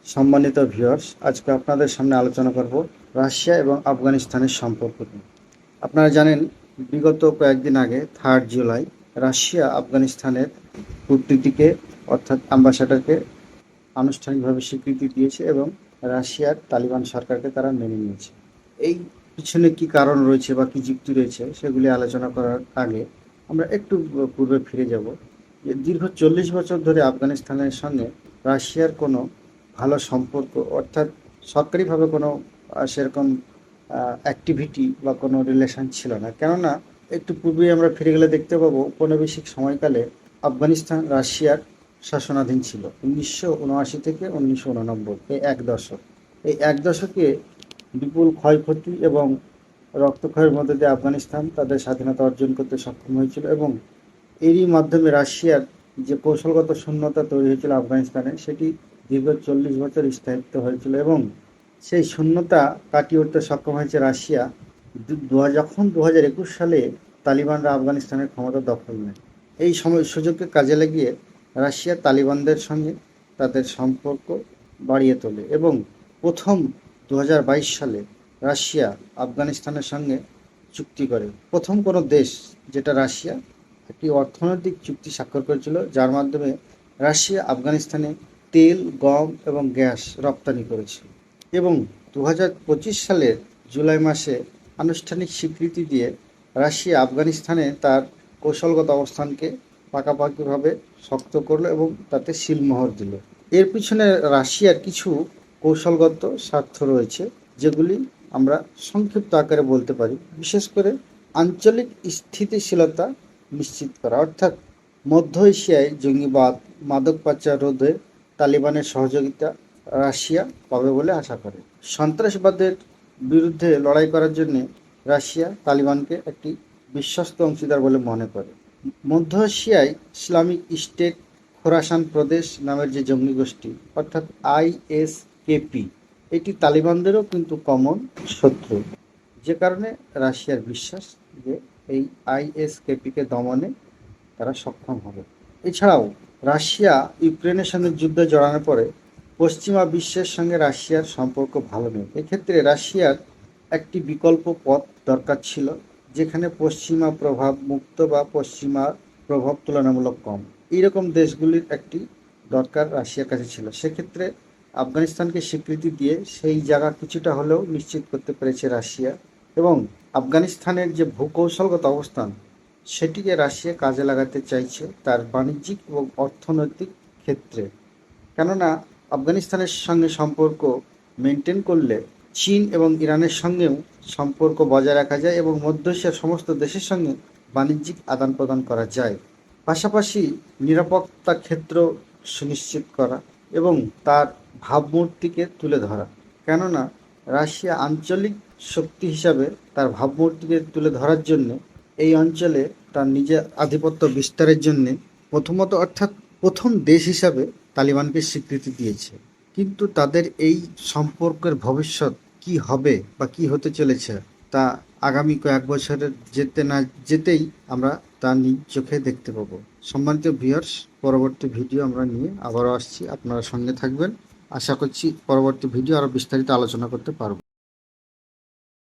সম্মানিত ভিউয়ার্স, আজকে আপনাদের সামনে আলোচনা করব রাশিয়া এবং আফগানিস্তানের সম্পর্ক নিয়ে। আপনারা জানেন, বিগত কয়েকদিন আগে 3 জুলাই রাশিয়া আফগানিস্তানের কূটনীতিকে অর্থাৎ অ্যাম্বাসাডারকে আনুষ্ঠানিকভাবে স্বীকৃতি দিয়েছে এবং রাশিয়ার তালিবান সরকারকে তারা মেনে নিয়েছে। এই পিছনে কি কারণ রয়েছে বা কি যুক্তি রয়েছে সেগুলি আলোচনা করার আগে আমরা একটু পূর্বে ফিরে যাব। যে দীর্ঘ 40 বছর ধরে আফগানিস্তানের সঙ্গে রাশিয়ার কোনো ভালো সম্পর্ক অর্থাৎ সরকারিভাবে কোনো সেরকম অ্যাক্টিভিটি বা কোনো রিলেশন ছিল না। কেননা একটু পূর্বেই আমরা ফিরে গেলে দেখতে পাবো ঔপনিবেশিক সময়কালে আফগানিস্তান রাশিয়ার শাসনাধীন ছিল 1979 থেকে 1989, এই এক দশকে বিপুল ক্ষয়ক্ষতি এবং রক্তক্ষয়ের মধ্যে দিয়ে আফগানিস্তান তাদের স্বাধীনতা অর্জন করতে সক্ষম হয়েছিল এবং এরই মাধ্যমে রাশিয়ার যে কৌশলগত শূন্যতা তৈরি হয়েছিল আফগানিস্তানে, সেটি দীর্ঘ 40 বছর স্থায়িত্ব হয়েছিল এবং সেই শূন্যতা কাটিয়ে উঠতে সক্ষম হয়েছে রাশিয়া যখন 2021 সালে তালিবানরা আফগানিস্তানের ক্ষমতা দখল নেয়। এই সুযোগকে কাজে লাগিয়ে রাশিয়া তালিবানদের সঙ্গে তাদের সম্পর্ক বাড়িয়ে তোলে এবং প্রথম 2022 সালে রাশিয়া আফগানিস্তানের সঙ্গে চুক্তি করে। প্রথম কোনো দেশ যেটা রাশিয়া একটি অর্থনৈতিক চুক্তি স্বাক্ষর করেছিল, যার মাধ্যমে রাশিয়া আফগানিস্তানে তেল, গম এবং গ্যাস রপ্তানি করেছিল এবং 2025 সালের জুলাই মাসে আনুষ্ঠানিক স্বীকৃতি দিয়ে রাশিয়া আফগানিস্তানে তার কৌশলগত অবস্থানকে পাকাপাকিভাবে শক্ত করলো এবং তাতে সিলমোহর দিল। এর পিছনে রাশিয়ার কিছু কৌশলগত স্বার্থ রয়েছে, যেগুলি আমরা সংক্ষিপ্ত আকারে বলতে পারি। বিশেষ করে আঞ্চলিক স্থিতিশীলতা নিশ্চিত করা, অর্থাৎ মধ্য এশিয়ায় জঙ্গিবাদ, মাদক পাচার রোধে তালিবানের সহযোগিতা রাশিয়া পাবে বলে আশা করে। সন্ত্রাসবাদের বিরুদ্ধে লড়াই করার জন্য রাশিয়া তালিবানকে একটি বিশ্বস্ত অংশীদার বলে মনে করে। মধ্য এশিয়ায় ইসলামিক স্টেট খোরাসান প্রদেশ নামের যে জঙ্গি গোষ্ঠী অর্থাৎ ISKP, এটি তালিবানদেরও কিন্তু কমন শত্রু, যে কারণে রাশিয়ার বিশ্বাস যে এই ISKPকে দমনে তারা সক্ষম হবে। এছাড়াও রাশিয়া ইউক্রেনের সঙ্গে যুদ্ধে জড়ানোর পরে পশ্চিমা বিশ্বের সঙ্গে রাশিয়ার সম্পর্ক ভালো নেই। এক্ষেত্রে রাশিয়ার একটি বিকল্প পথ দরকার ছিল, যেখানে পশ্চিমা প্রভাব মুক্ত বা পশ্চিমা প্রভাব তুলনামূলক কম। এইরকম দেশগুলির একটি দরকার রাশিয়ার কাছে ছিল। সেক্ষেত্রে আফগানিস্তানকে স্বীকৃতি দিয়ে সেই জায়গা কিছুটা হলেও নিশ্চিত করতে পেরেছে রাশিয়া এবং আফগানিস্তানের যে ভূকৌশলগত অবস্থান সেটিকে রাশিয়া কাজে লাগাতে চাইছে তার বাণিজ্যিক এবং অর্থনৈতিক ক্ষেত্রে। কেননা আফগানিস্তানের সঙ্গে সম্পর্ক মেনটেন করলে চীন এবং ইরানের সঙ্গেও সম্পর্ক বজায় রাখা যায় এবং মধ্য এশিয়ার সমস্ত দেশের সঙ্গে বাণিজ্যিক আদান প্রদান করা যায়। পাশাপাশি নিরাপত্তা ক্ষেত্র সুনিশ্চিত করা এবং তার ভাবমূর্তিকে তুলে ধরা। কেননা রাশিয়া আঞ্চলিক শক্তি হিসাবে তার ভাবমূর্তিকে তুলে ধরার জন্য এই অঞ্চলে তার নিজের আধিপত্য বিস্তারের জন্য প্রথমত অর্থাৎ প্রথম দেশ হিসাবে তালিবানকে স্বীকৃতি দিয়েছে। কিন্তু তাদের এই সম্পর্কের ভবিষ্যৎ কি হবে বা কি হতে চলেছে তা আগামী কয়েক বছরের যেতে না যেতেই আমরা তা নিজ চোখে দেখতে পাবো। সম্মানিত ভিউয়ার্স, পরবর্তী ভিডিও আমরা নিয়ে আবারও আসছি, আপনারা সঙ্গে থাকবেন। আশা করছি পরবর্তী ভিডিও আরও বিস্তারিত আলোচনা করতে পারবো।